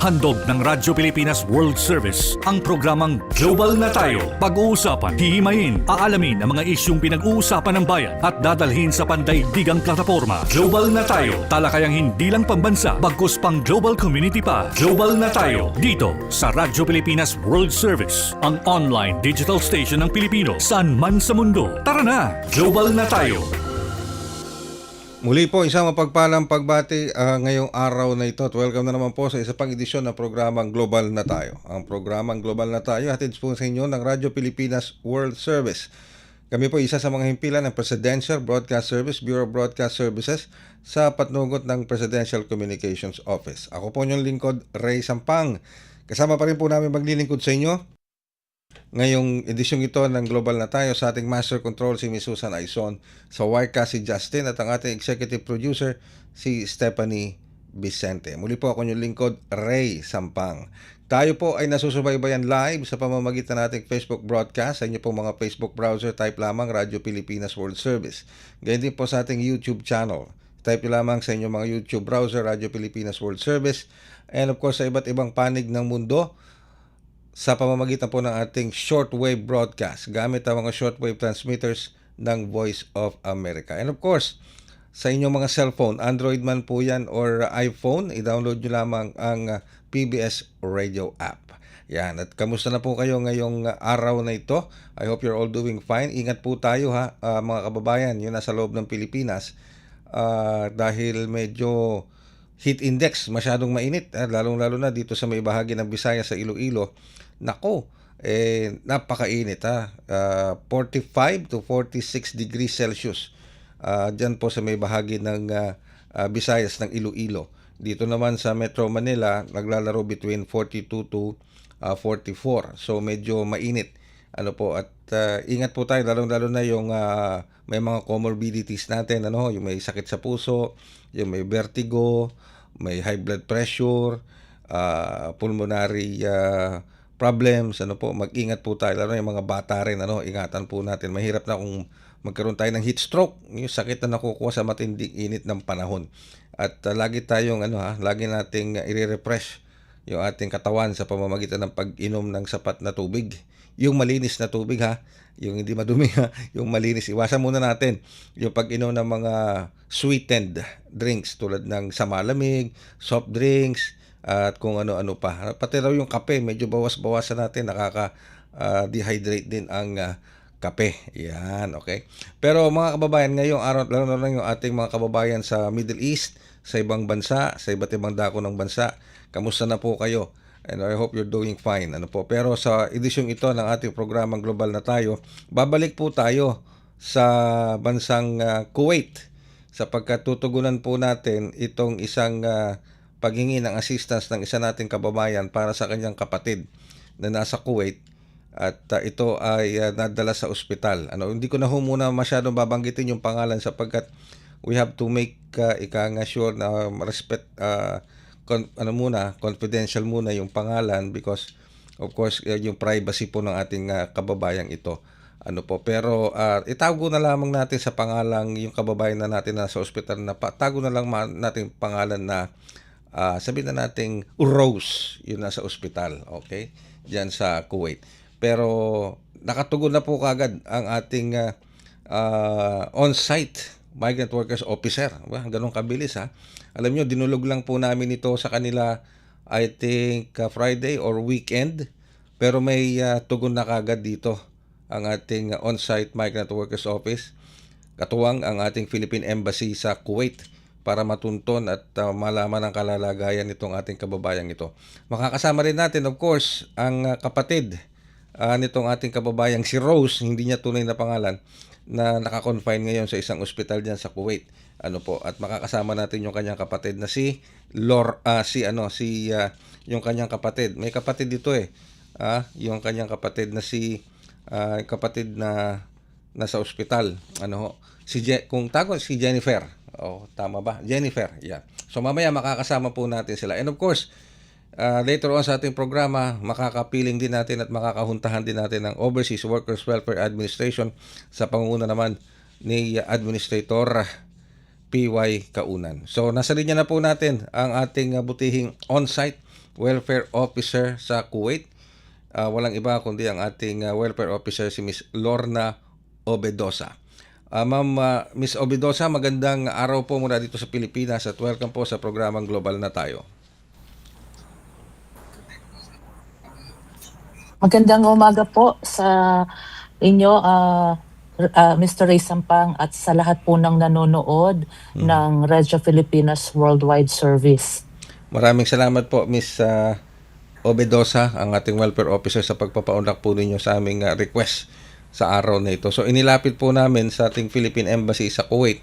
Handog ng Radyo Pilipinas World Service ang programang Global na Tayo. Pag-uusapan, hihimayin, aalamin ang mga isyung pinag-uusapan ng bayan at dadalhin sa pandaigdigang plataforma. Global na Tayo, talakayang hindi lang pambansa, bagkus pang global community pa. Global na Tayo, dito sa Radyo Pilipinas World Service, ang online digital station ng Pilipino saan man sa mundo. Tara na, Global na Tayo! Muli po, isang mapagpalang pagbati ngayong araw na ito at welcome na naman po sa isa pang edisyon ng programang Global na Tayo. Ang programang Global na Tayo hatid po sa inyo ng Radyo Pilipinas World Service. Kami po isa sa mga himpilan ng Presidential Broadcast Service, Bureau of Broadcast Services sa patnugot ng Presidential Communications Office. Ako po inyong lingkod, Ray Sampang. Kasama pa rin po namin maglilingkod sa inyo ngayong edisyong ito ng Global na Tayo sa ating Master Control si Ms. Susan Aizon, sa Wirecast si Justin at ang ating Executive Producer si Stephanie Vicente. Muli po ako yung lingkod, Ray Sampang. Tayo po ay nasusubaybayan live sa pamamagitan nating Facebook broadcast sa inyo pong mga Facebook browser. Type lamang Radyo Pilipinas World Service. Ganyan din po sa ating YouTube channel. Type lamang sa inyong mga YouTube browser Radyo Pilipinas World Service. And of course sa iba't ibang panig ng mundo sa pamamagitan po ng ating shortwave broadcast gamit ang mga shortwave transmitters ng Voice of America. And of course, sa inyong mga cellphone, Android man po yan or iPhone, i-download nyo lamang ang PBS Radio app. Yan. At kamusta na po kayo ngayong araw na ito? I hope you're all doing fine. Ingat po tayo ha, mga kababayan, yun nasa loob ng Pilipinas. Dahil medyo heat index masyadong mainit, lalong-lalo na dito sa may bahagi ng Visayas sa Iloilo. Nako, napakainit ha. 45 to 46 degrees Celsius. Diyan po sa may bahagi ng Visayas ng Iloilo. Dito naman sa Metro Manila, naglalaro between 42 to 44. So medyo mainit. Ano po, at ingat po tayo lalong-lalo na yung may mga comorbidities natin, yung may sakit sa puso, yung may vertigo, may high blood pressure, pulmonary problems, mag-ingat po tayo, lalo yung mga bata rin, ingatan po natin. Mahirap na kung magkaroon tayo ng heat stroke, yung sakit na nakukuha sa matinding init ng panahon. At lagi tayong lagi nating i-refresh yung ating katawan sa pamamagitan ng pag-inom ng sapat na tubig. Yung malinis na tubig yung hindi madumi yung malinis. Iwasan muna natin yung pag-inom ng mga sweetened drinks tulad ng samalamig, soft drinks, at kung ano-ano pa. Pati raw yung kape, medyo bawas-bawasan natin, nakaka-dehydrate din ang kape. Yan, okay. Pero mga kababayan, ngayong araw, lalo na yung ating mga kababayan sa Middle East, sa ibang bansa, sa iba't ibang dako ng bansa, kamusta na po kayo? And I hope you're doing fine. Pero sa edisyong ito ng ating programang Global na Tayo, babalik po tayo sa bansang Kuwait sapagkat tutugunan po natin itong isang paghingi ng assistance ng isa nating kababayan para sa kanyang kapatid na nasa Kuwait at ito ay nadala sa ospital. Hindi ko na muna masyadong babanggitin yung pangalan sapagkat we have to make sure na respect confidential muna yung pangalan because of course yung privacy po ng ating kababayang ito. Pero itago na lamang natin sa pangalang yung kababayan na natin na sa ospital na tago na lang natin pangalan na sabihin na nating Rose, yun nasa ospital, okay? Diyan sa Kuwait. Pero nakatugon na po kagad ang ating on-site migrant workers officer. Ganun kabilis Alam nyo, dinulog lang po namin ito sa kanila I think Friday or weekend. Pero may tugon na kagad dito ang ating on-site migrant workers office. Katuwang ang ating Philippine Embassy sa Kuwait para matunton at malaman ang kalalagayan nitong ating kababayang ito. Makakasama rin natin of course ang kapatid nitong ating kababayang si Rose, hindi niya tunay na pangalan, na naka-confine ngayon sa isang ospital diyan sa Kuwait. At makakasama natin yung kanyang kapatid na si yung kanyang kapatid. May kapatid dito yung kanyang kapatid na kapatid na nasa ospital. Kung tago si Jennifer. Tama ba? Jennifer. Yeah. So mamaya makakasama po natin sila. And of course, later on sa ating programa, makakapiling din natin at makakahuntahan din natin ng Overseas Workers Welfare Administration sa pangunguna naman ni Administrator PY Kaunan. So nasa linya na po natin ang ating butihing on-site welfare officer sa Kuwait. Walang iba kundi ang ating welfare officer si Miss Lorna Obedosa. Ma'am Miss Obedosa, magandang araw po mula dito sa Pilipinas at welcome po sa programang Global na Tayo. Magandang umaga po sa inyo, Mr. Ray Sampang, at sa lahat po ng nanonood ng Radio Pilipinas Worldwide Service. Maraming salamat po Miss Obedosa, ang ating welfare officer, sa pagpapaunlak po ninyo sa aming request sa araw na ito. So inilapit po namin sa ating Philippine Embassy sa Kuwait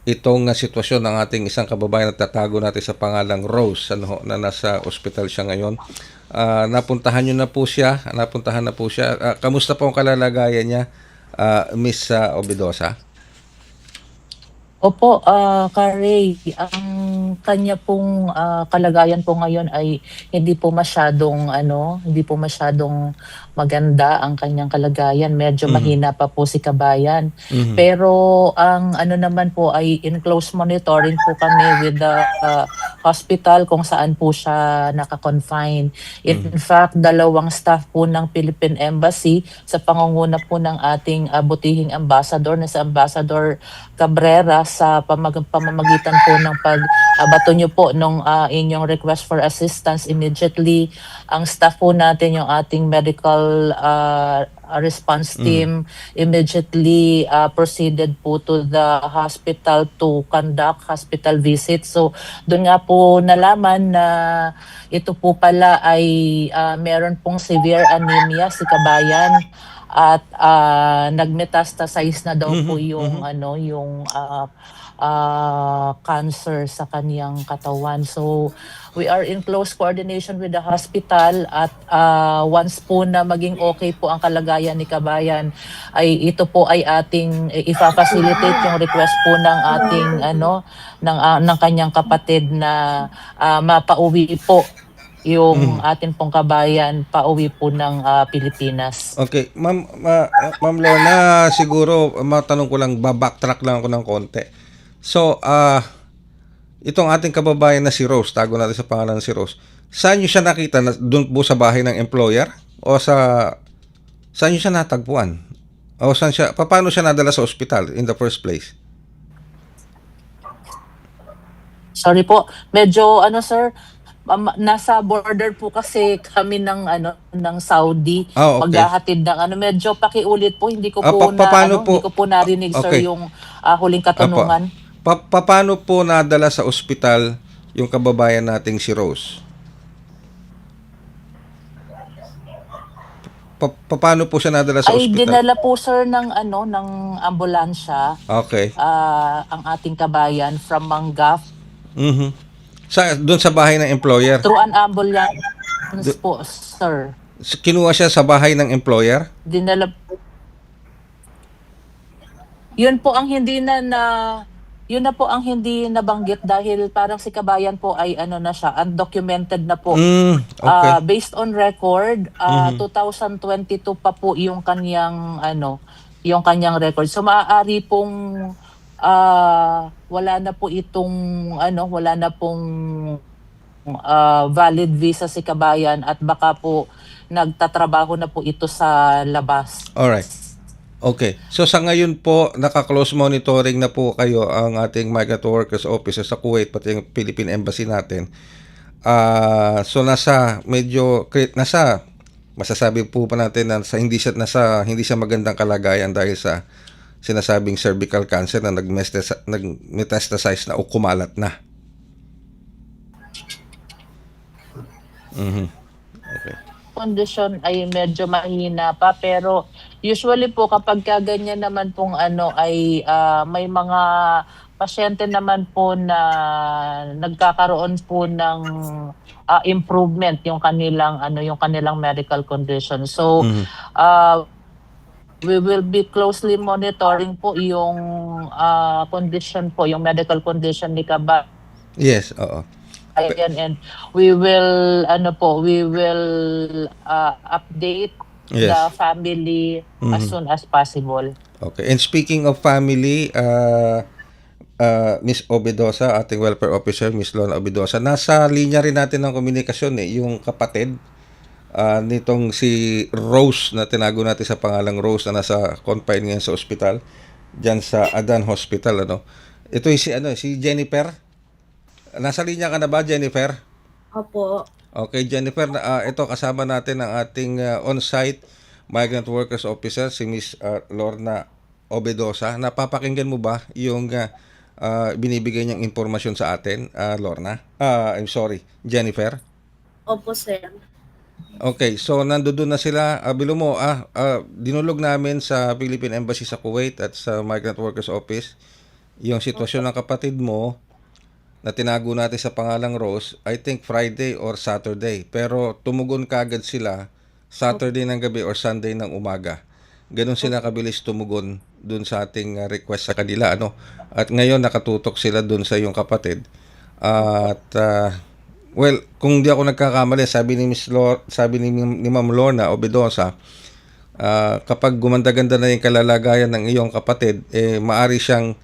itong sitwasyon ng ating isang kababayan na tatago natin sa pangalang Rose, na nasa ospital siya ngayon. Napuntahan na po siya. Kamusta po ang kalalagayan niya, Miss Obedosa? Opo, Ray, ang kanya pong kalagayan po ngayon ay hindi po masyadong maganda ang kanyang kalagayan. Medyo mahina pa po si kabayan. Pero ang naman po ay in close monitoring po kami with the hospital kung saan po siya naka-confine. In fact, 2 staff po ng Philippine Embassy sa pangunguna po ng ating butihing ambassador na si Ambassador Cabrera, sa pamamagitan po ng pagbato nyo po nung inyong request for assistance. Immediately, ang staff po natin, yung ating medical response team, immediately proceeded po to the hospital to conduct hospital visit. So doon nga po nalaman na ito po pala ay meron pong severe anemia si kabayan, at nagmetastasize na daw po yung cancer sa kaniyang katawan. So we are in close coordination with the hospital, at once po na maging okay po ang kalagayan ni kabayan, ay ito po ay ating ifa-facilitate yung request po ng ating ng kanyang kapatid na mapauwi po yung atin pong kabayan pauwi po ng Pilipinas. Okay, Ma'am Lorna, siguro matanong ko lang, backtrack lang ako ng konti. So, itong ating kababayan na si Rose, tago natin sa pangalan na si Rose, saan niyo siya nakita? Doon po sa bahay ng employer? O saan niyo siya natagpuan? O paano siya nadala sa ospital in the first place? Sorry po, medyo sir, nasa border po kasi kami ng Saudi. Okay. Maghahatid ng medyo pakiulit po, hindi ko po hindi ko po narinig, okay, sir, yung huling katanungan. Paano po nadala sa ospital yung kababayan nating si Rose? Paano po siya nadala sa Ay, ospital? dinala po, sir, ng ambulansya. Okay. Ang ating kabayan from Manggaf Doon sa bahay ng employer? through an ambulance po, sir. Kinuha siya sa bahay ng employer? Dinala. Yun na po ang hindi nabanggit, dahil parang si kabayan po ay na siya, undocumented na po. Okay. Based on record, 2022 pa po yung kanyang record. So maaari pong wala na pong valid visa si kabayan, at baka po nagtatrabaho na po ito sa labas. Alright. Okay. So sa ngayon po, naka-close monitoring na po kayo, ang ating Migrant Workers Office sa Kuwait, pati yung Philippine Embassy natin. So masasabi po pa natin na hindi siya magandang kalagayan dahil sa sinasabing cervical cancer na nag-metastasize na o kumalat na. Okay. Condition ay medyo mahina pa, pero usually po kapag ganyan naman pong ay may mga pasyente naman po na nagkakaroon po ng improvement yung kanilang medical condition. So we will be closely monitoring po yung condition po, yung medical condition ni kabayan. Yes, oo. And we will update the family as soon as possible. Okay. And speaking of family, Miss Obedosa, ating welfare officer, Miss Lorna Obedosa. Nasa linya rin natin ng komunikasyon yung kapatid nitong si Rose na tinago natin sa pangalang Rose na nasa confine ngayon sa ospital diyan sa Adan Hospital Ito yung si Jennifer. Nasa linya ka na ba, Jennifer? Opo. Okay, Jennifer, ito kasama natin ang ating on-site migrant workers officer si Miss Lorna Obedosa. Napapakinggan mo ba yung binibigay niyang impormasyon sa atin, Lorna? I'm sorry, Jennifer. Opo, sir. Okay, so nandoon na sila. Bilo mo, dinulog namin sa Philippine Embassy sa Kuwait at sa Migrant Workers Office yung sitwasyon ng kapatid mo na tinago natin sa pangalang Rose, I think Friday or Saturday. Pero tumugon kagad sila Saturday ng gabi or Sunday ng umaga. Ganun sila kabilis tumugon dun sa ating request sa kanila. At ngayon nakatutok sila dun sa iyong kapatid. At well, kung di ako nagkakamali, sabi ni Ma'am Lorna Obedosa, kapag gumanda-ganda na yung kalalagayan ng iyong kapatid, maari siyang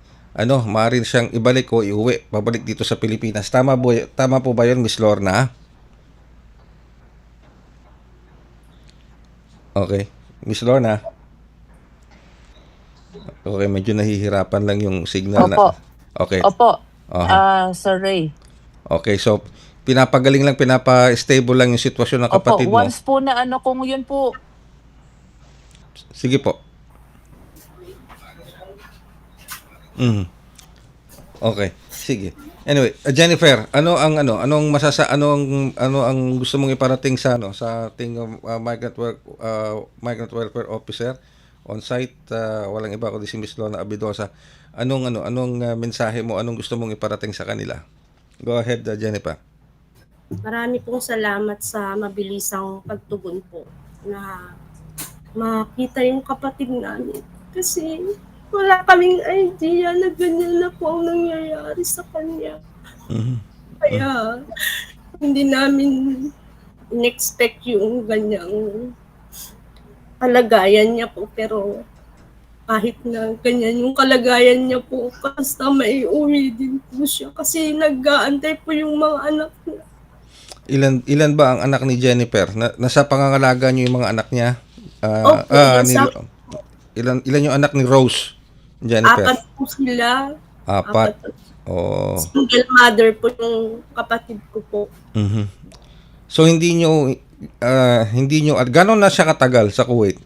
ibalik o iuwi, pabalik dito sa Pilipinas. Tama po ba 'yon, Miss Lorna? Okay. Miss Lorna. Okay, medyo nahihirapan lang yung signal Opo. Okay. Opo. Aha. Sir Ray. Okay, so pinapagaling lang, pinapa-stable lang yung sitwasyon ng kapatid mo. Once po na kung yun po. Sige po. Okay, sige. Anyway, Jennifer, ano ang gusto mong iparating sa sa ating migrant welfare officer on site, walang iba kundi si Miss Lorna Obedosa. Anong mensahe mo, anong gusto mong iparating sa kanila? Go ahead, Jennifer. Marami pong salamat sa mabilisang pagtugon po na makita yung kapatid namin. Kasi wala kaming idea na ganyan na po ang nangyayari sa kanya. Kaya hindi namin in-expect yung ganyang kalagayan niya po. Pero kahit na ganyan yung kalagayan niya po, basta may uwi din po siya. Kasi nag-aantay po yung mga anak niya. Ilan ba ang anak ni Jennifer? Nasa pangangalaga niyo yung mga anak niya? Ilan yung anak ni Rose, Jennifer? 4 po sila. 4. Oh. Single mother po yung kapatid ko po. So hindi nyo gano'n na siya katagal sa Kuwait?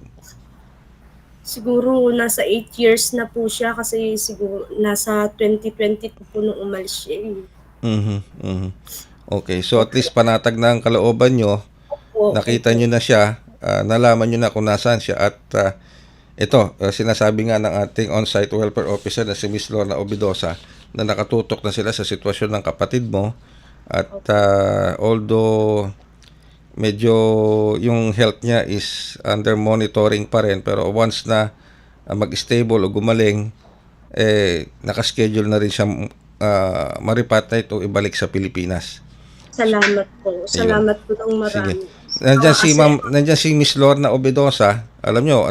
Siguro nasa 8 years na po siya kasi siguro nasa 2022 po nung umalis siya. Okay, so at least panatag na ang kalooban nyo, nakita nyo na siya, nalaman nyo na kung nasaan siya at ito, sinasabi nga ng ating on-site welfare officer na si Miss Lorna Obedosa na nakatutok na sila sa sitwasyon ng kapatid mo at although medyo yung health niya is under monitoring pa rin, pero once na mag-stable o gumaling, nakaschedule na rin siya maripat na ito ibalik sa Pilipinas. Salamat po. Salamat po ng marami. Sige. Nandiyan si Miss Lorna Obedosa. Alam nyo,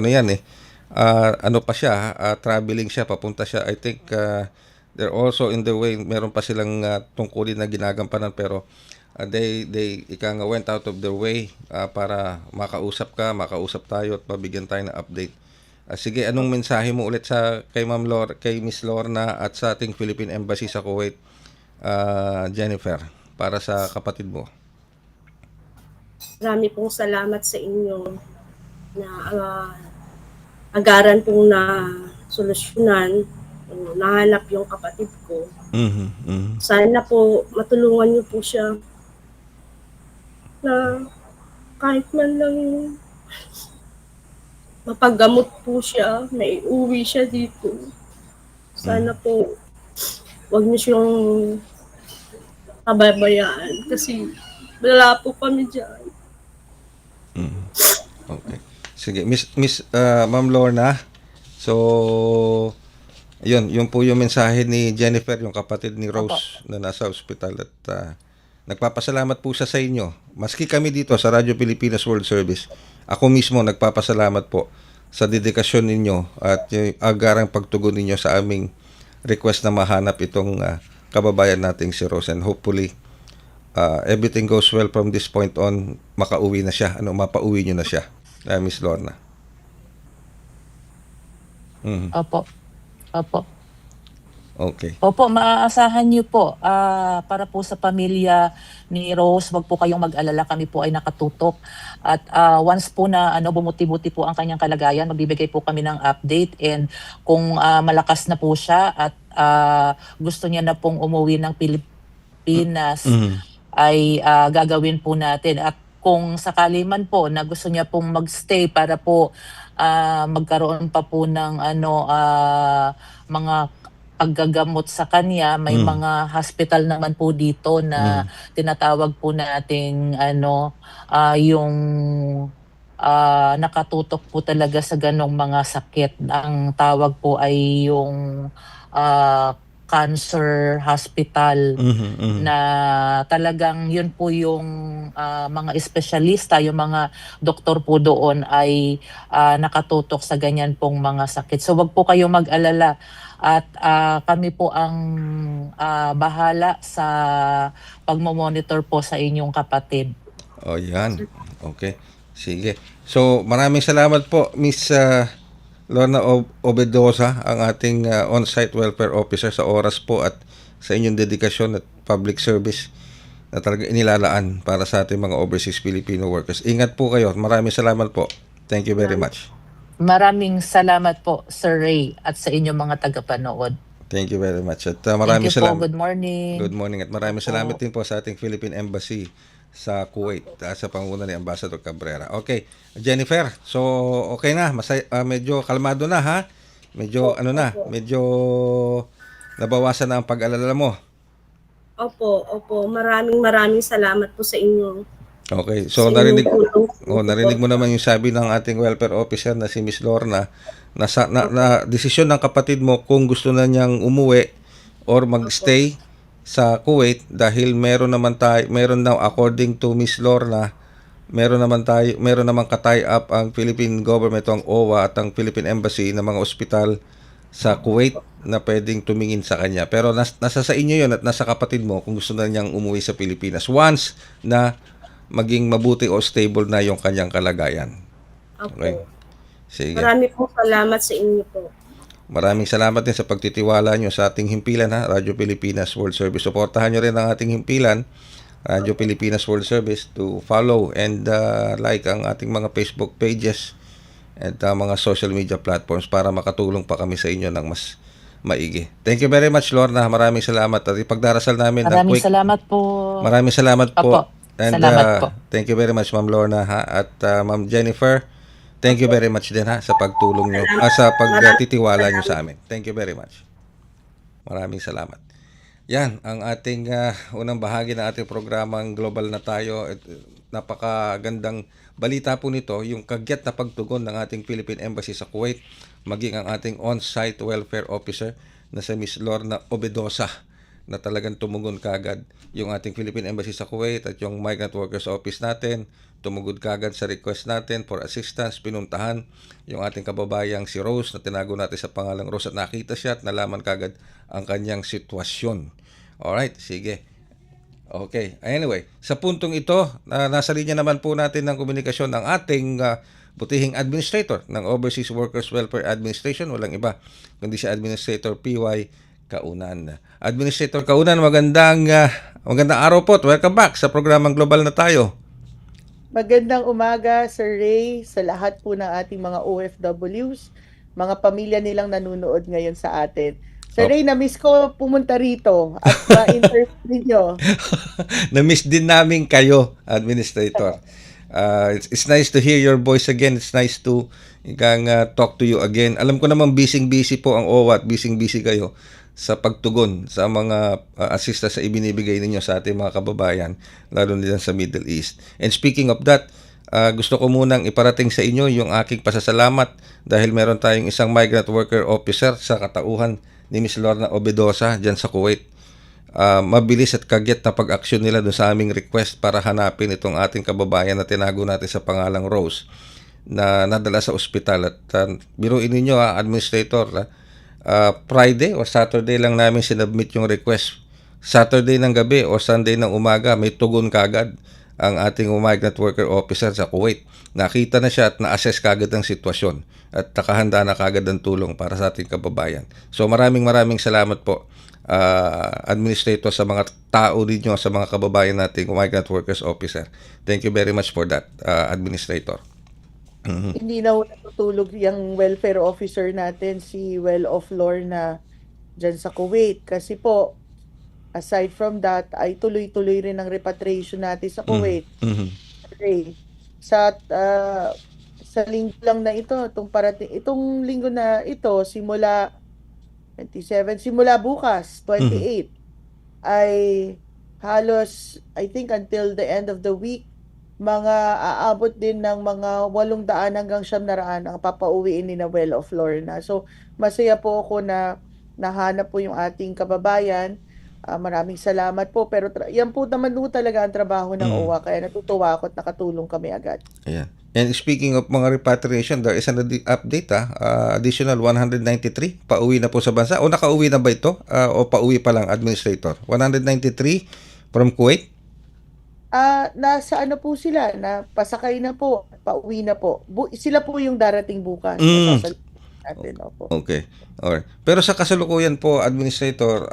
pa siya, traveling siya, papunta siya. I think they're also in the way, meron pa silang tungkulin na ginagampanan, pero they went out of their way para makausap tayo at mabigyan tayo ng update. Sige, anong mensahe mo ulit kay Miss Lorna at sa ating Philippine Embassy sa Kuwait, Jennifer, para sa kapatid mo? Marami pong salamat sa inyo na agaran pong na solusyonan o nahanap yung kapatid ko. Sana po matulungan niyo po siya na kahit man lang mapagamot po siya, may uwi siya dito. Sana po wag niyo siyang pababayaan kasi wala po kami dyan. Okay. Sige, Miss Ma'am Lorna. So, yun po yung mensahe ni Jennifer, yung kapatid ni Rose na nasa ospital at nagpapasalamat po siya sa inyo. Maski kami dito sa Radyo Pilipinas World Service, ako mismo nagpapasalamat po sa dedikasyon ninyo at yung agarang pagtugon ninyo sa aming request na mahanap itong kababayan nating si Rose, and hopefully everything goes well from this point on. Makauwi na siya, mapauwi nyo na siya, Miss Lorna. Opo. Opo. Okay. Opo, maaasahan niyo po para po sa pamilya ni Rose, wag po kayong mag-alala, kami po ay nakatutok. At once po na bumuti-buti po ang kanyang kalagayan, magbibigay po kami ng update, and kung malakas na po siya at gusto niya na pong umuwi ng Pilipinas, ay gagawin po natin. At kung sakali man po na gusto niya pong magstay para po magkaroon pa po ng mga paggagamot sa kanya, may mga hospital naman po dito na tinatawag po nating yung nakatutok po talaga sa ganong mga sakit. Ang tawag po ay yung cancer hospital, na talagang yun po yung mga espesyalista, yung mga doktor po doon ay nakatutok sa ganyan pong mga sakit. So wag po kayong mag-alala, at kami po ang bahala sa pagmo-monitor po sa inyong kapatid. O yan. Okay. Sige. So maraming salamat po, Miss Lorna Obedosa, ang ating on-site welfare officer, sa oras po at sa inyong dedikasyon at public service na talaga inilalaan para sa ating mga overseas Filipino workers. Ingat po kayo. Maraming salamat po. Thank you very much. Maraming salamat po, Sir Ray, at sa inyong mga tagapanood. Thank you very much. At maraming Thank you po. salamat. Good morning. Good morning, at maraming salamat din po sa ating Philippine Embassy sa Kuwait, sa panguna ni Ambassador Cabrera. Okay, Jennifer, so okay na, medyo kalmado na, ha? Medyo medyo nabawasan na ang pag-alala mo. Opo. Maraming salamat po sa inyo. Okay, so narinig mo naman yung sabi ng ating welfare officer na si Miss Lorna, na desisyon ng kapatid mo kung gusto na niyang umuwi or magstay sa Kuwait, dahil meron na, according to Miss Lorna, meron naman ka-tie up ang Philippine government, ang OWA at ang Philippine Embassy ng mga ospital sa Kuwait na pwedeng tumingin sa kanya. Pero nasa sa inyo yun, at nasa kapatid mo kung gusto na niyang umuwi sa Pilipinas once na maging mabuti o stable na yung kanyang kalagayan. Okay. Sige. Marami pong salamat sa inyo po. Maraming salamat din sa pagtitiwala nyo sa ating himpilan, ha, Radyo Pilipinas World Service. Suportahan nyo rin ang ating himpilan, Radyo Pilipinas World Service, to follow and like ang ating mga Facebook pages at mga social media platforms para makatulong pa kami sa inyo ng mas maigi. Thank you very much, Lorna. Maraming salamat. At ipagdarasal namin Maraming salamat po. Maraming salamat po. Opo. And Salamat po. thank you very much, Ma'am Lorna, ha, at Ma'am Jennifer. Thank you very much din, ha, sa pagtulong nyo, sa pagtitiwala nyo sa amin. Thank you very much. Maraming salamat. Yan ang ating unang bahagi ng ating programang Global na Tayo. Napakagandang balita po nito, yung kagyat na pagtugon ng ating Philippine Embassy sa Kuwait, maging ang ating on-site welfare officer na si Miss Lorna Obedosa, na talagang tumugon kagad yung ating Philippine Embassy sa Kuwait at yung Migrant Workers Office natin. Tumugod kagad sa request natin for assistance. Pinuntahan yung ating kababayang si Rose, na tinago natin sa pangalang Rose, at nakita siya at nalaman kagad ang kanyang sitwasyon. Alright, sige. Okay, anyway, sa puntong ito, nasa linya naman po natin ng komunikasyon ng ating butihing administrator ng Overseas Workers Welfare Administration. Walang iba kundi si Administrator P.Y. Kaunan. Administrator Kaunan, magandang araw po. Welcome back sa programang Global na Tayo. Magandang umaga, Sir Ray, sa lahat po ng ating mga OFWs, mga pamilya nilang nanonood ngayon sa atin. Sir Ray, na-miss ko pumunta rito at ma-interview niyo. Na-miss din namin kayo, Administrator. It's nice to hear your voice again. It's nice to talk to you again. Alam ko naman busy po ang OWA at busy kayo sa pagtugon sa mga assistance sa ibinibigay ninyo sa ating mga kababayan, lalo nila sa Middle East. And speaking of that, gusto ko munang iparating sa inyo yung aking pasasalamat dahil meron tayong isang migrant worker officer sa katauhan ni Ms. Lorna Obedosa dyan sa Kuwait. Mabilis at kagyat na pag-aksyon nila doon sa aming request para hanapin itong ating kababayan na tinago natin sa pangalang Rose, na nadala sa ospital. At biruin ninyo, Administrator, Friday o Saturday lang namin sinubmit yung request. Saturday ng gabi o Sunday ng umaga, may tugon kagad ang ating migrant worker officer sa Kuwait. Nakita na siya at na-assess kagad ang sitwasyon at nakahanda na kagad ang tulong para sa ating kababayan. So maraming salamat po, Administrator, sa mga tao ninyo, sa mga kababayan nating migrant workers officer. Thank you very much for that, Administrator. Hindi na ho natutulog yung welfare officer natin, si Well of Lorna, dyan sa Kuwait. Kasi po, aside from that, ay tuloy-tuloy rin ang repatriation natin sa Kuwait. Okay. Sa linggo lang na ito, itong linggo na ito, simula 27, simula bukas, 28, ay halos, I think until the end of the week, mga aabot din ng mga 800 hanggang 900 ang papauwiin ni na Well of Lorna. So, masaya po ako na nahanap po yung ating kababayan. Maraming salamat po. Pero yan po naman po talaga ang trabaho ng OWA. Kaya natutuwa ako at nakatulong kami agad. Ayan. And speaking of mga repatriation, there is an update, additional 193 pauwi na po sa bansa. O nakauwi na ba ito? O pauwi pa lang, Administrator? 193 from Kuwait? Nasa ano po sila, na pasakay na po, pauwi na po. Sila po yung darating bukas. Natin, opo. Okay. Alright. Pero sa kasalukuyan po, Administrator,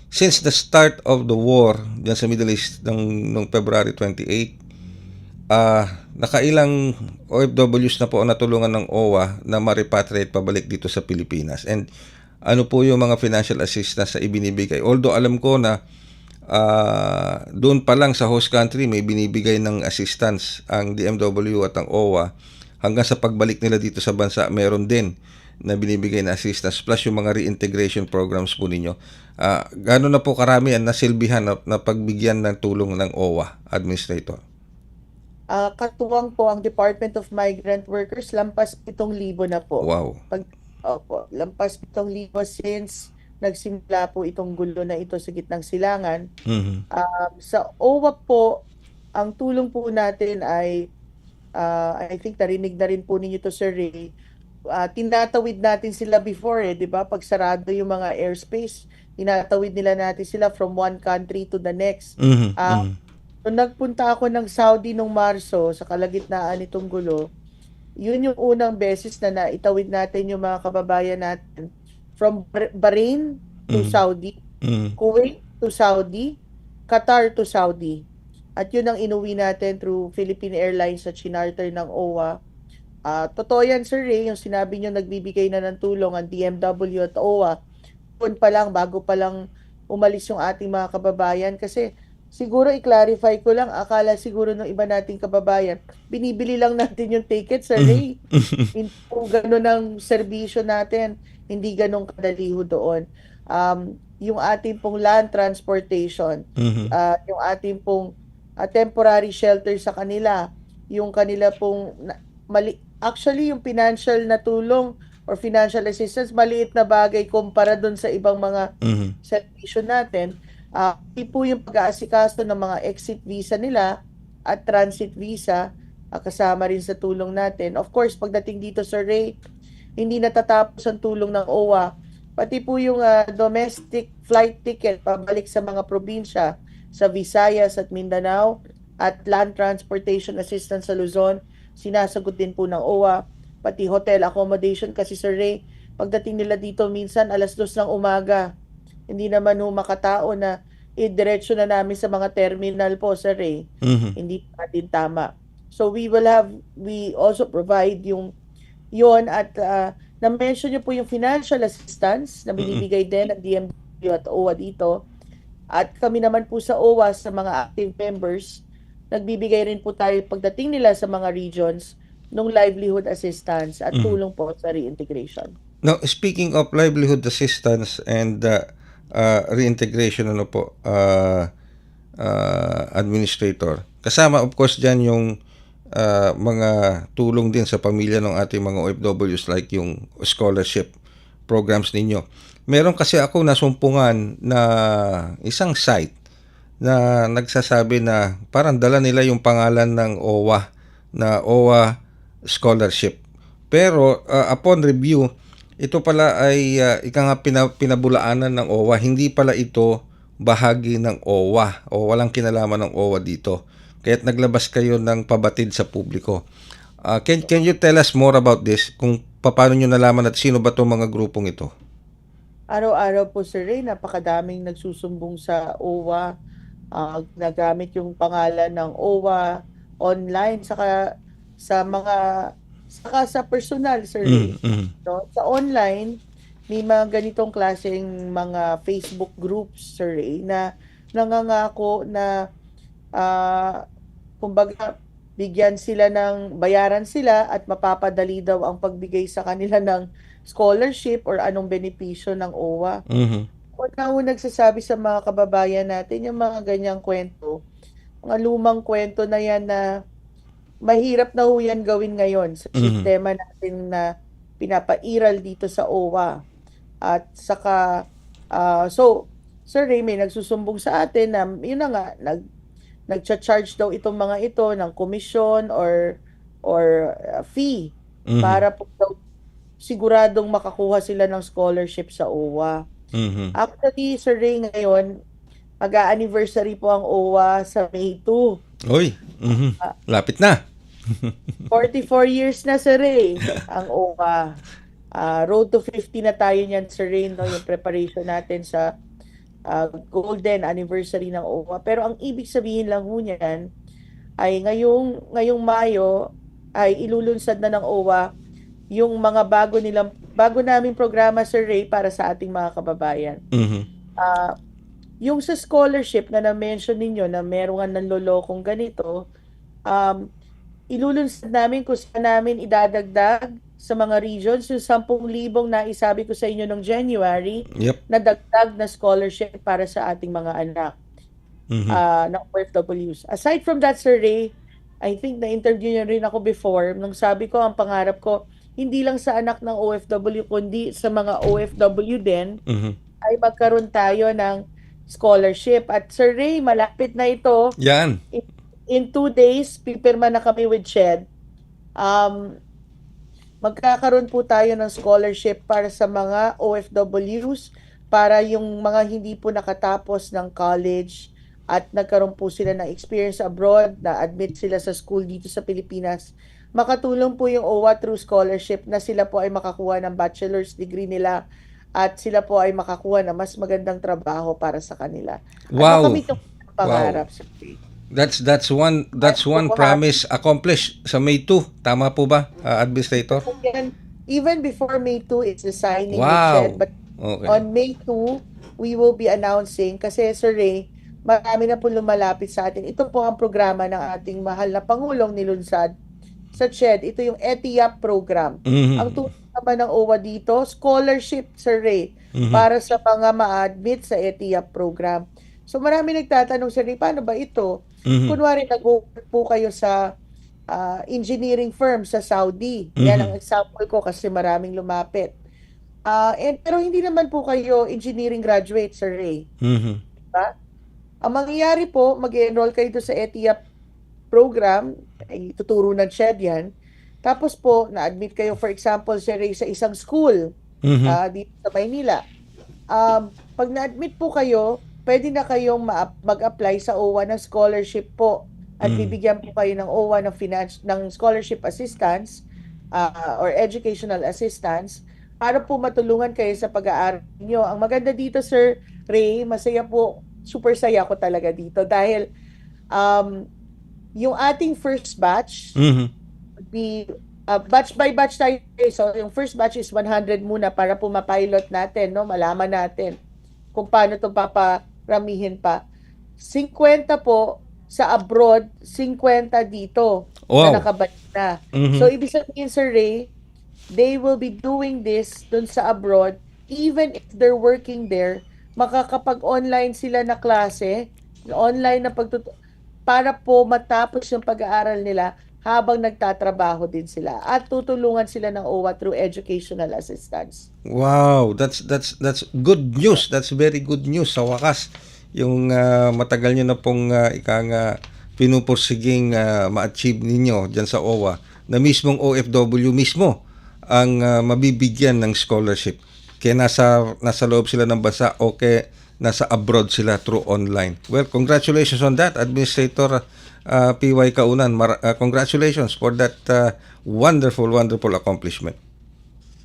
since the start of the war diyan sa Middle East nung February 28, nakailang OFWs na po ang natulungan ng OWA na ma-repatriate pabalik dito sa Pilipinas. And ano po yung mga financial assistance na ibinibigay? Although alam ko na doon pa lang sa host country may binibigay ng assistance ang DMW at ang OWA, hanggang sa pagbalik nila dito sa bansa meron din na binibigay na assistance, plus yung mga reintegration programs po ninyo. Gano'n na po karami ang nasilbihan na pagbigyan ng tulong ng OWA, Administrator? Katuwang po ang Department of Migrant Workers, lampas 7,000 na po. Wow. Opo, lampas 7,000 since nagsimula po itong gulo na ito sa gitnang silangan. Sa OWA po, ang tulong po natin ay, I think narinig na rin po ninyo to, Sir Ray, tinatawid natin sila before, di ba? Pag sarado yung mga airspace, tinatawid nila natin sila from one country to the next. Nung nagpunta ako ng Saudi nung Marso, sa kalagitnaan nitong gulo, yun yung unang beses na naitawid natin yung mga kababayan natin from Bahrain to Saudi, Kuwait to Saudi, Qatar to Saudi. At yun ang inuwi natin through Philippine Airlines at chinarter ng OWA. Totoo yan, Sir Ray, yung sinabi nyo nagbibigay na ng tulong ang DMW at OWA. Yun pa lang, bago pa lang umalis yung ating mga kababayan. Kasi siguro i-clarify ko lang, akala siguro ng iba nating kababayan, binibili lang natin yung ticket, Sir Ray. Hindi po gano'n ang serbisyo natin. Hindi ganun kadali ho doon. Yung ating pong land transportation, yung ating pong temporary shelter sa kanila, yung kanila pong actually yung financial na tulong or financial assistance, maliit na bagay kumpara doon sa ibang mga serbisyo natin. Hindi po yung pag-aasikaso ng mga exit visa nila at transit visa, kasama rin sa tulong natin. Of course, pagdating dito, Sir Ray, hindi natatapos ang tulong ng OWA. Pati po yung domestic flight ticket pabalik sa mga probinsya sa Visayas at Mindanao at land transportation assistance sa Luzon, sinasagot din po ng OWA. Pati hotel accommodation kasi, Sir Ray, pagdating nila dito minsan 2:00 ng umaga. Hindi naman ho makatao na diretso na namin sa mga terminal po, Sir Ray. Hindi pa din tama. So we also provide yon at na-mention nyo po yung financial assistance na binibigay din ng DMW at OWA dito. At kami naman po sa OWA, sa mga active members, nagbibigay rin po tayo pagdating nila sa mga regions ng livelihood assistance at tulong po sa reintegration. Now, speaking of livelihood assistance and reintegration, Administrator, kasama of course dyan yung mga tulong din sa pamilya ng ating mga OFWs, like yung scholarship programs ninyo. Meron kasi ako nasumpungan na isang site na nagsasabi na parang dala nila yung pangalan ng OWA na OWA scholarship. Pero upon review, ito pala ay pinabulaanan ng OWA. Hindi pala ito bahagi ng OWA o walang kinalaman ng OWA dito. Kaya't naglabas kayo ng pabatid sa publiko. Can you tell us more about this? Kung paano nyo nalaman at sino ba itong mga grupong ito? Araw-araw po, Sir Ray, napakadaming nagsusumbong sa OWA. Nagamit yung pangalan ng OWA online, saka sa personal, Sir Ray. No? Sa online, may mga ganitong klaseng mga Facebook groups, Sir Ray, na nangangako na kumbaga bayaran sila at mapapadali daw ang pagbigay sa kanila ng scholarship or anong benepisyo ng OWA. Una nagsasabi sa mga kababayan natin yung mga ganyang kwento, mga lumang kwento na yan na mahirap na ho yan gawin ngayon sa sistema natin na pinapairal dito sa OWA. At saka, so, Sir Ray, may nagsusumbong sa atin na yun na nga, nagcha-charge daw itong mga ito ng commission or fee para po daw siguradong makakuha sila ng scholarship sa OWA. Actually, Sir Ray, ngayon, mag-a-anniversary po ang OWA sa May 2. Uy, lapit na. 44 years na, Sir Ray, ang OWA. Road to 50 na tayo niyan, Sir Ray, no? Yung preparation natin sa golden anniversary ng OWA. Pero ang ibig sabihin lang ho niyan ay ngayong Mayo ay ilulunsad na ng OWA yung mga bago naming programa, Sir Ray, para sa ating mga kababayan. Yung sa scholarship na na-mention ninyo na meron nga nanlolokong ganito, ilulunsad namin kung saan namin idadagdag sa mga regions yung 10,000 na isabi ko sa inyo noong January na dagdag na scholarship para sa ating mga anak ng OFWs. Aside from that, Sir Ray, I think na-interview niyo rin ako before nung sabi ko ang pangarap ko hindi lang sa anak ng OFW kundi sa mga OFW din ay magkaroon tayo ng scholarship. At Sir Ray, malapit na ito. Yan. In 2 days, pipirma na kami with SHED. Magkakaroon po tayo ng scholarship para sa mga OFWs, para yung mga hindi po nakatapos ng college at nagkaroon po sila ng experience abroad, na admit sila sa school dito sa Pilipinas. Makatulong po yung OWA through scholarship na sila po ay makakuha ng bachelor's degree nila at sila po ay makakuha ng mas magandang trabaho para sa kanila. Wow. Ano kami itong pangarap, Sir Ray? That's one promise accomplished sa May 2. Tama po ba, Administrator? Even before May 2, it's the signing Wow. with SHED. But Okay. on May 2, we will be announcing, kasi Sir Ray, marami na po lumalapit sa atin. Ito po ang programa ng ating mahal na Pangulong nilunsad sa SHED. Ito yung ETIAP program. Ang tulong naman ng OWA dito, scholarship, Sir Ray, para sa mga ma-admit sa ETIAP program. So marami nagtatanong, Sir Ray, paano ba ito? Kunwari, nag-work po kayo sa engineering firm sa Saudi. Yan ang example ko kasi maraming lumapit. Pero hindi naman po kayo engineering graduate, Sir Ray. Diba? Ang mangyayari po, mag-enroll kayo sa ETIAP program, ay tuturo ng SHED yan. Tapos po, na-admit kayo, for example, Sir Ray, sa isang school dito sa Maynila. Pag na-admit po kayo, pwede na kayong mag-apply sa OWA ng scholarship po. At bibigyan po kayo ng OWA ng scholarship assistance or educational assistance para po matulungan kayo sa pag-aaral niyo. Ang maganda dito, Sir Ray, masaya po, super saya ko talaga dito dahil yung ating first batch would be batch by batch tayo. So yung first batch is 100 muna para po ma-pilot natin, no? Malaman natin kung paano ito paparamihin pa. 50 po sa abroad, 50 dito na nakabalik na. So ibig sabihin, Sir Ray, they will be doing this dun sa abroad, even if they're working there, makakapag-online sila na klase, online na para po matapos yung pag-aaral nila habang nagtatrabaho din sila at tutulungan sila ng OWA through educational assistance. Wow, that's good news. That's very good news sa wakas. Yung matagal nyo na pong pinupursiging ma-achieve ninyo dyan sa OWA na mismong OFW mismo ang mabibigyan ng scholarship. Kaya nasa loob sila ng bansa o kaya nasa abroad sila through online. Well, congratulations on that, Administrator PY Kaunan. Congratulations for that wonderful accomplishment.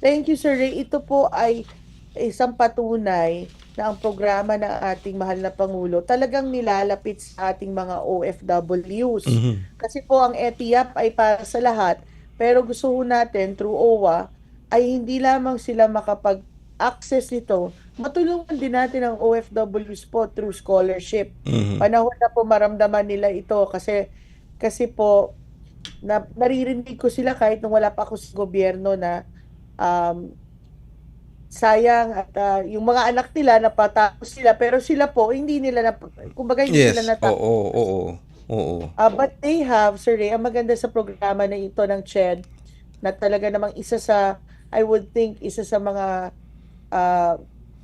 Thank you, Sir Ray. Ito po ay isang patunay na ang programa ng ating mahal na Pangulo talagang nilalapit sa ating mga OFWs. Kasi po ang ETIAP ay para sa lahat, pero gusto ho natin through OWA ay hindi lamang sila makapag-access nito, matulungan din natin ang OFWs po through scholarship. Panahon na po maramdaman nila ito kasi po naririnig ko sila kahit nung wala pa ako sa gobyerno na sayang at yung mga anak nila napatapos sila pero sila po hindi nila kumbaga hindi Yes. sila natapos. Oo. But they have, Sir Ray, ang maganda sa programa na ito ng CHED na talaga namang I would think isa sa mga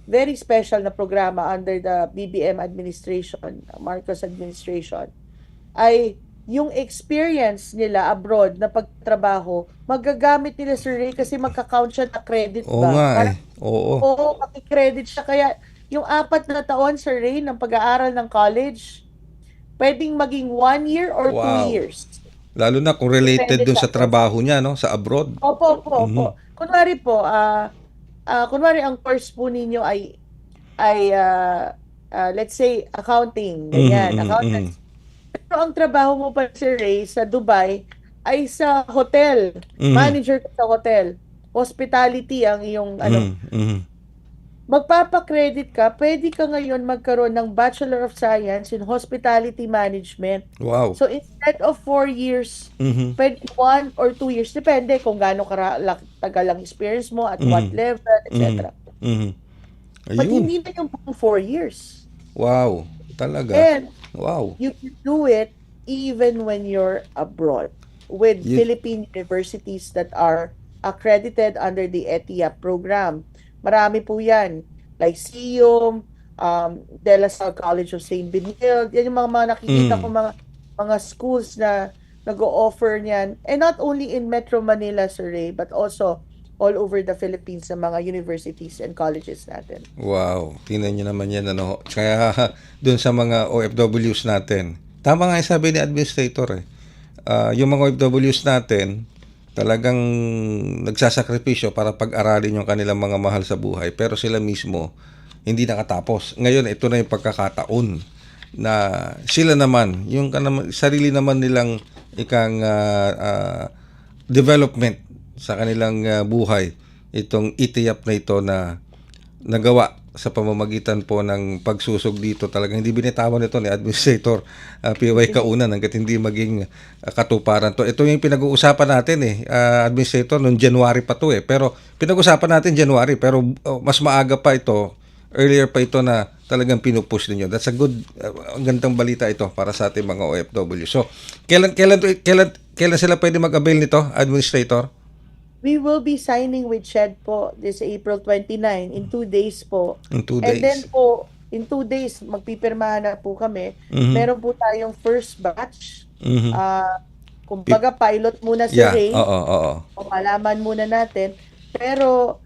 very special na programa under the BBM administration, Marcos administration, ay yung experience nila abroad na pagtrabaho, magagamit nila, Sir Ray, kasi magka-count siya na credit Oo ba? nga eh. Parang, Oo. oo, maki-credit siya. Kaya yung 4 na taon, Sir Ray, ng pag-aaral ng college, pwedeng maging 1 year or 2 Wow. years. Lalo na kung related Depende dun sa trabaho niya, no, sa abroad. Opo. Kunwari po, kunwari ang course po ninyo ay let's say accounting, ganyan, accountants. Pero ang trabaho mo pa, Sir Ray, sa Dubai ay sa hotel. Manager ka sa hotel. Hospitality ang iyong magpapa-credit ka, pwede ka ngayon magkaroon ng Bachelor of Science in Hospitality Management. Wow. So instead of 4 years, pwede 1 or 2 years, depende kung gaano tagal ang experience mo, at what level, etc. But Ayun. hindi na yung 4 years. Wow. Talaga. And Wow. you can do it even when you're abroad with Philippine universities that are accredited under the ETIAP program. Marami po yan. Like SIUM, De La Salle College of St. Benilde. Yan yung mga nakikita ko mga schools na nag-o-offer niyan. And not only in Metro Manila, Sir Ray, but also all over the Philippines sa mga universities and colleges natin. Wow. Tingnan nyo naman yan, ano. Kaya dun sa mga OFWs natin. Tama nga yung sabi ni Administrator eh. Yung mga OFWs natin, talagang nagsasakripisyo para pag-aralin yung kanilang mga mahal sa buhay. Pero sila mismo, hindi nakatapos. Ngayon, ito na yung pagkakataon na sila naman, yung sarili naman nilang development sa kanilang buhay, itong ETIAP na ito na nagawa sa pamamagitan po ng pagsusog dito. Talagang hindi binitawan ito ni Administrator PY Kaunan hanggat hindi maging katuparan to. Ito yung pinag-uusapan natin Administrator, noong January pa to Pero pinag-uusapan natin January, pero mas maaga pa ito, earlier pa ito na talagang pinupush ninyo. That's a good, ang gandang balita ito para sa ating mga OFW. So, kailan sila pwede mag-avail nito, Administrator? We will be signing with CHED po this April 29 in 2 days po. In 2 days. And then po, in 2 days, magpipirmahan na po kami. Meron po tayong first batch. Kumbaga, pilot muna si Ray. Oo. Malaman muna natin. Pero,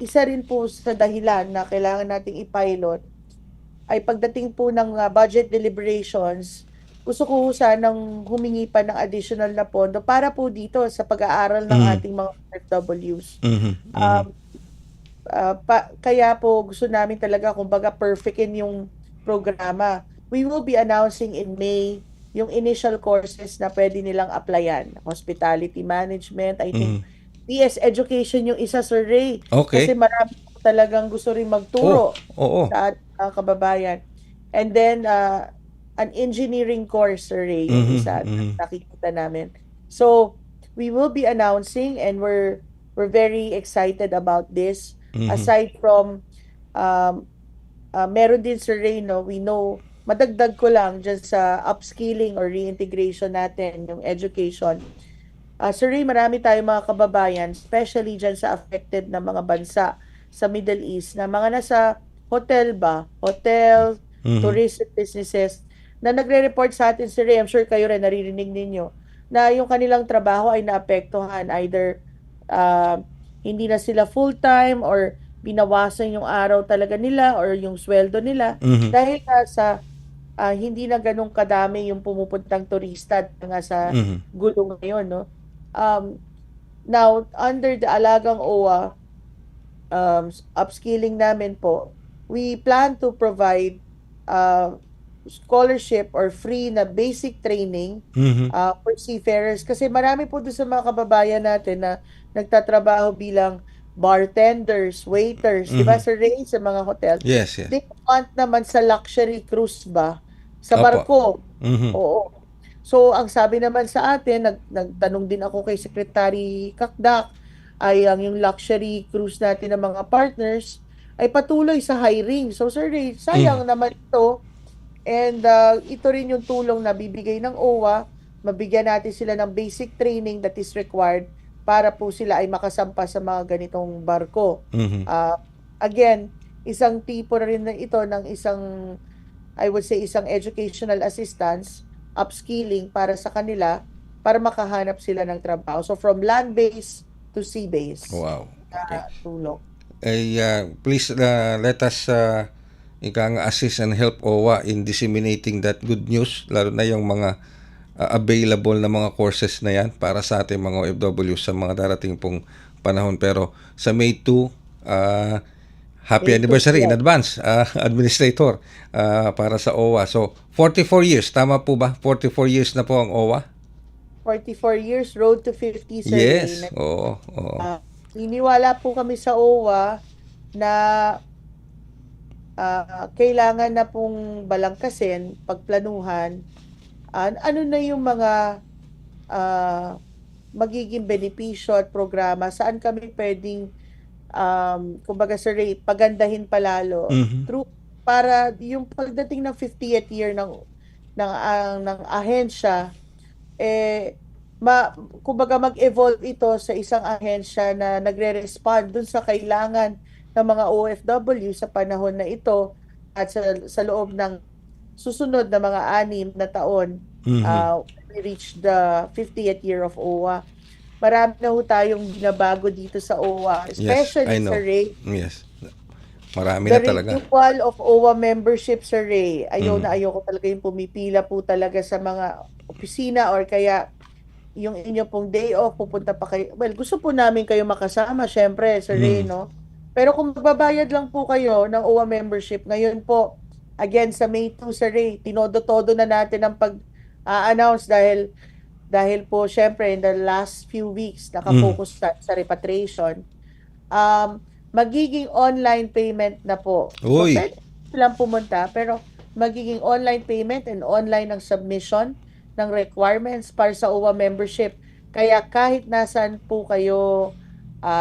isa rin po sa dahilan na kailangan nating i-pilot ay pagdating po ng budget deliberations, gusto ko sanang humingi pa ng additional na pondo para po dito sa pag-aaral ng ating mga OFWs. Kaya po gusto namin talaga, kumbaga, perfectin yung programa. We will be announcing in May yung initial courses na pwede nilang applyan. Hospitality Management, I think PS Education yung isa, Sir Ray. Okay. Kasi marami po talagang gusto rin magturo sa ating mga kababayan. And then, an engineering course, Sir Ray, yung isa nakikita namin. So, we will be announcing and we're very excited about this. Aside from, meron din, Sir Ray, we know, madagdag ko lang dyan sa upskilling or reintegration natin, yung education. Sir Ray, marami tayong mga kababayan, especially dyan sa affected na mga bansa sa Middle East, na mga nasa hotel, tourism businesses, na nagre-report sa atin, Sir Ray, I'm sure kayo rin naririnig ninyo, na yung kanilang trabaho ay naapektuhan either hindi na sila full-time or binawasan yung araw talaga nila or yung sweldo nila Mhm. dahil nga sa hindi na ganun kadami yung pumupuntang turista dahil nga sa Mhm. gulo ngayon, no? Um, Now, under the Alagang OWA upskilling namin po, we plan to provide uh, scholarship or free na basic training Mhm. for seafarers kasi marami po doon sa mga kababayan natin na nagtatrabaho bilang bartenders, waiters, di ba Mhm. Sir Ray, sa mga hotel. Yes, yes. They want naman sa luxury cruise ba? Sa Opo. barko. Mhm. Oo. So, ang sabi naman sa atin, nagtanong din ako kay Secretary Kakdak, ay ang yung luxury cruise natin ng mga partners ay patuloy sa hiring. So, Sir Ray, sayang naman ito. And ito rin yung tulong na bibigay ng OWA, mabigyan natin sila ng basic training that is required para po sila ay makasampa sa mga ganitong barko. Mhm. Again, isang tipo na rin na ito ng isang, I would say, isang educational assistance, upskilling para sa kanila, para makahanap sila ng trabaho. So from land base to sea base Wow. Okay. na tulong. Please let us assist and help OWA in disseminating that good news, lalo na yung mga available na mga courses na yan para sa ating mga OFW sa mga darating pong panahon. Pero sa May 2, happy May 2, anniversary in yes. advance, Administrator, para sa OWA. So, 44 years, tama po ba? 44 years na po ang OWA? 44 years, road to 50, Sir Yes, Ray. oo. Oo. Niniwala po kami sa OWA na kailangan na pong balangkasin, pagplanuhan, ano na yung mga magiging benepisyo at programa, saan kami pwedeng, kumbaga Sir Ray, pagandahin palalo Mhm. through, para yung pagdating ng 50th year ng ahensya, kumbaga mag-evolve ito sa isang ahensya na nagre-respond dun sa kailangan ng mga OFW sa panahon na ito at sa loob ng susunod na mga 6 na taon, we reach the 50th year of OWA. Marami na ho tayong binabago dito sa OWA, Yes, I especially know. sa Ray. Yes. Marami The na talaga. renewal of OWA membership, Sir Ray. Ayaw ko talaga yung pumipila po talaga sa mga opisina or kaya yung inyo pong day off, pupunta pa kayo. Well, gusto po namin kayo makasama, syempre, Sir Ray, no? Pero kung magbabayad lang po kayo ng OWA membership, ngayon po, again, sa May 2, Sir Ray, tinodo-todo na natin ang pag-announce dahil po, syempre, in the last few weeks, nakafocus sa repatriation. Magiging online payment na po. So, Uy. pwede silang pumunta, pero magiging online payment and online ang submission ng requirements para sa OWA membership. Kaya kahit nasan po kayo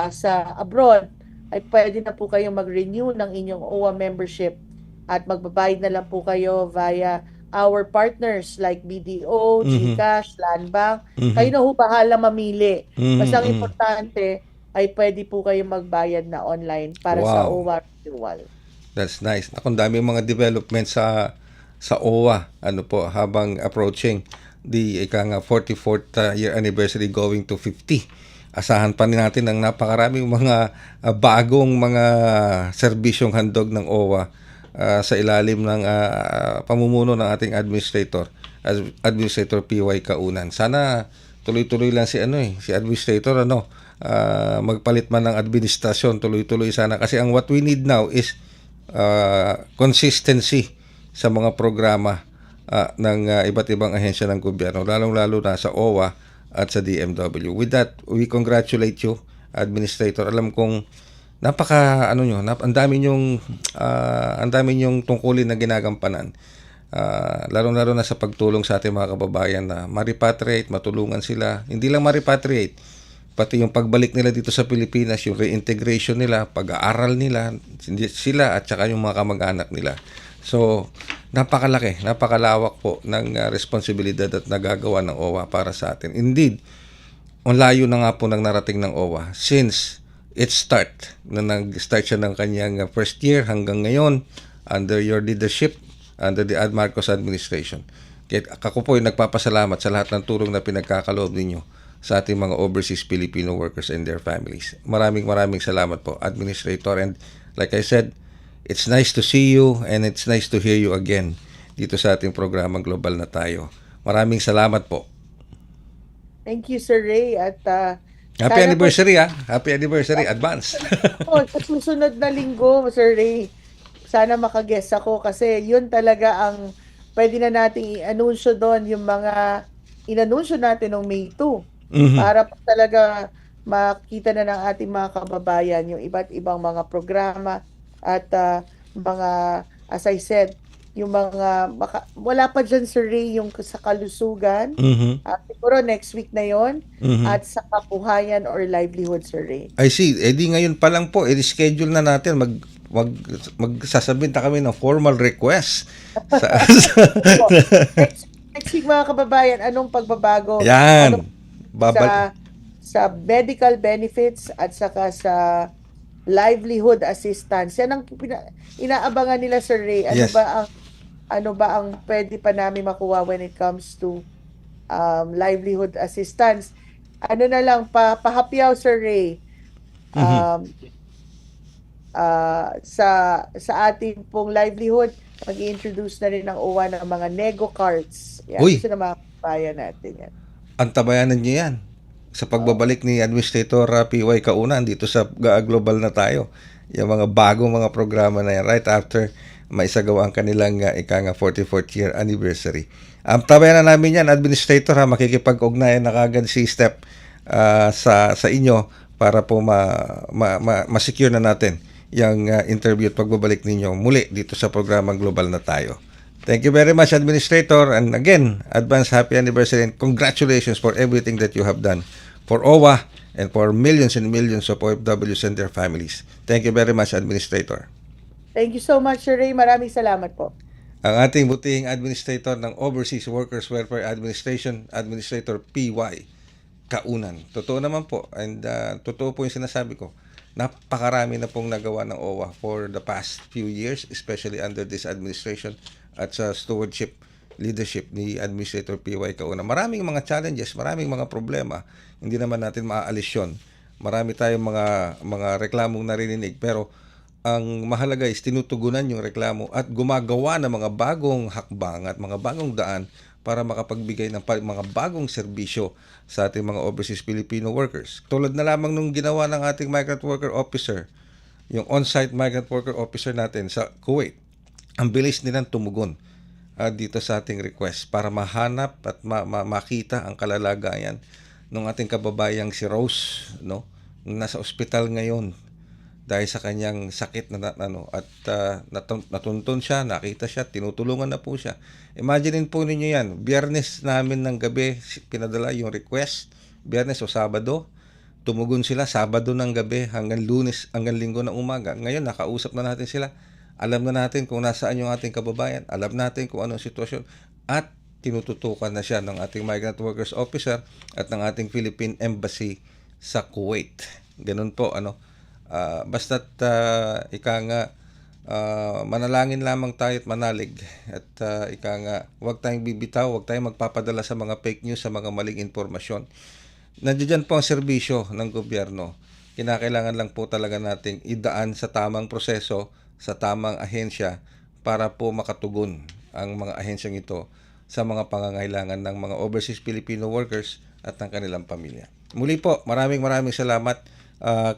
sa abroad, ay pwede na po kayong mag-renew ng inyong OWA membership at magbabayad na lang po kayo via our partners like BDO, GCash, Landbank. Kayo na ho bahala mamili. Basta ang importante ay pwede po kayong magbayad na online para sa Wow. OWA renewal. That's nice. Ang dami mga development sa OWA habang approaching the 44th year anniversary going to 50. Asahan pa rin natin ang napakaraming mga bagong mga serbisyong handog ng OWA sa ilalim ng pamumuno ng ating Administrator PY Kaunan. Sana tuloy-tuloy lang si Administrator magpalit man ng administrasyon, tuloy-tuloy sana kasi what we need now is consistency sa mga programa ng iba't ibang ahensya ng gobyerno, lalong-lalo na sa OWA at sa DMW. With that, we congratulate you, Administrator. Alam kong ang dami nyong tungkulin na ginagampanan. Lalo-lalo na sa pagtulong sa ating mga kababayan na ma-repatriate, matulungan sila. Hindi lang ma-repatriate, pati yung pagbalik nila dito sa Pilipinas, yung reintegration nila, pag-aaral nila, sila at saka yung mga kamag-anak nila. So, napakalawak po ng responsibilidad at nagagawa ng OWA para sa atin. Indeed, ang layo na nga po ng narating ng OWA since nag-start siya ng kanyang first year hanggang ngayon under your leadership, under the Marcos administration. Kaya ako po ay nagpapasalamat sa lahat ng tulong na pinagkakaloob ninyo sa ating mga overseas Filipino workers and their families. Maraming salamat po, Administrator. And like I said, it's nice to see you and it's nice to hear you again dito sa ating programang Global na Tayo. Maraming salamat po. Thank you, Sir Ray. At Happy sana anniversary Happy anniversary, advance. sa susunod na linggo, Sir Ray, sana makaguest ako kasi yun talaga ang pwede na nating i-anunsyo doon, yung mga inanunsyo natin noong May 2. Para po talaga makita na ng ating mga kababayan yung iba't ibang mga programa at mga, as I said, yung mga wala pa dyan, Sir Ray, yung sa kalusugan. Siguro next week na yon at sa kabuhayan or livelihood, Sir Ray. I see. Di ngayon pa lang po, i-schedule na natin. Magsasabit na kami ng formal request. Next week, mga kababayan, anong pagbabago? Yan. Sa medical benefits at saka sa livelihood assistance. Yan ang inaabangan nila, Sir Ray. Yes. Ano ba ang pwede pa namin makuha when it comes to livelihood assistance? Ano na lang, pahapyaw, Sir Ray. Sa ating pong livelihood, mag-i-introduce na rin ng OWA ng mga nego cards. Yan, Uy. gusto na mga kabayan natin yan. Antabayanan niyo yan sa pagbabalik ni Administrator PY Kaunan dito sa Global na Tayo. Yung mga bagong mga programa na yan right after maisagawa ang kanilang 44th year anniversary. Tabayanan namin yan, Administrator, makikipag-ugnayan na kagad si Step sa inyo para po ma-secure na natin yung interview at pagbabalik ninyo muli dito sa programang Global na Tayo. Thank you very much, Administrator. And again, advance happy anniversary and congratulations for everything that you have done for OWA and for millions and millions of OFWs and their families. Thank you very much, Administrator. Thank you so much, Sir Ray. Maraming salamat po. Ang ating butihing Administrator ng Overseas Workers Welfare Administration, Administrator PY Kaunan. Totoo naman po. And totoo po yung sinasabi ko. Napakarami na pong nagawa ng OWA for the past few years, especially under this administration at sa stewardship leadership ni Administrator PY Kaunan. Maraming mga challenges, maraming mga problema. Hindi naman natin maaalis yun. Marami tayong mga reklamong narinig, pero ang mahalaga is tinutugunan yung reklamo at gumagawa ng mga bagong hakbang at mga bagong daan para makapagbigay ng mga bagong serbisyo sa ating mga overseas Filipino workers. Tulad na lamang nung ginawa ng ating migrant worker officer, yung on-site migrant worker officer natin sa Kuwait. Ang bilis nilang tumugon dito sa ating request para mahanap at makita ang kalalagayan ng ating kababayang si Rose, no? Nasa ospital ngayon dahil sa kanyang sakit at natuntun siya, nakita siya, tinutulungan na po siya. Imagine po ninyo yan, Biyernes namin ng gabi pinadala yung request, Biyernes o Sabado, tumugon sila Sabado ng gabi hanggang Lunes, hanggang Linggo ng umaga. Ngayon nakausap na natin sila, alam na natin kung nasaan yung ating kababayan, alam natin kung anong sitwasyon, at tinututukan na siya ng ating Migrant Workers Officer at ng ating Philippine Embassy sa Kuwait. Ganun po, basta't manalangin lamang tayo at manalig at huwag tayong bibitaw, huwag tayong magpapadala sa mga fake news, sa mga maling impormasyon. Nandiyan po ang serbisyo ng gobyerno. Kinakailangan lang po talaga nating idaan sa tamang proseso, sa tamang ahensya para po makatugon ang mga ahensyang ito sa mga pangangailangan ng mga overseas Filipino workers at ng kanilang pamilya. Muli po, maraming salamat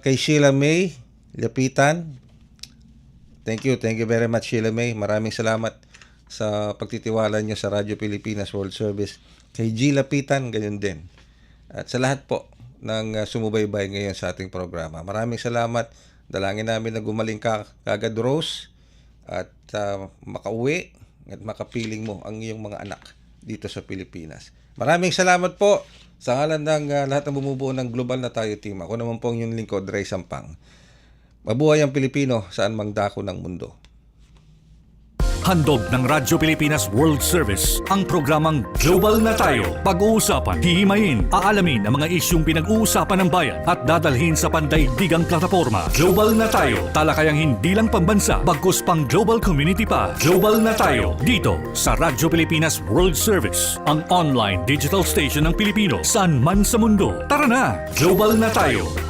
kay Sheila May Lapitan. Thank you very much, Sheila May. Maraming salamat sa pagtitiwala niyo sa Radyo Pilipinas World Service. Kay G. Lapitan, ganyan din. At sa lahat po ng sumubaybay ngayon sa ating programa. Maraming salamat. Dalangin namin na gumaling ka kagad, Rose, at makauwi at makapiling mo ang iyong mga anak dito sa Pilipinas. Maraming salamat po sa ngalan ng lahat ng bumubuo ng Global na Tayo team. Ako naman po ang inyong lingkod, Ray Sampang. Mabuhay ang Pilipino saan mang dako ng mundo. Handog ng Radyo Pilipinas World Service ang programang Global na Tayo. Pag-uusapan, hihimayin, aalamin ang mga isyung pinag-uusapan ng bayan at dadalhin sa pandaigdigang plataforma. Global na Tayo, talakayang hindi lang pambansa, bagkus pang global community pa. Global na Tayo, dito sa Radyo Pilipinas World Service, ang online digital station ng Pilipino saan man sa mundo. Tara na, Global na Tayo.